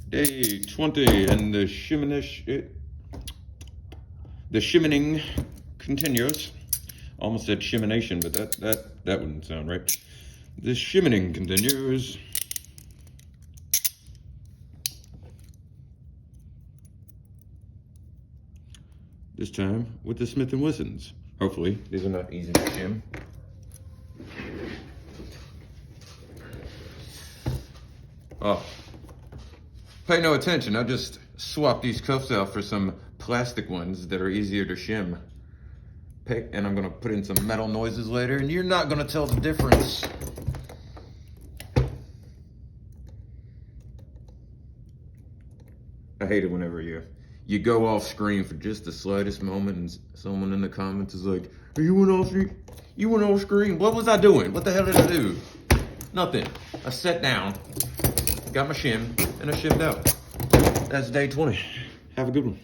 Day 20 and the shimmening continues. Almost said shimination, but that wouldn't sound right. The shimmening continues. This time with the Smith & Wessons. Hopefully, these are not easy to shim. Oh, pay no attention. I just swapped these cuffs out for some plastic ones that are easier to shim. And I'm gonna put in some metal noises later, and you're not gonna tell the difference. I hate it whenever you go off screen for just the slightest moment and someone in the comments is like, "Hey, you went off screen? You went off screen? What was I doing? What the hell did I do?" Nothing. I sat down, got my shim, and I shimmed out. That's day 20. Have a good one.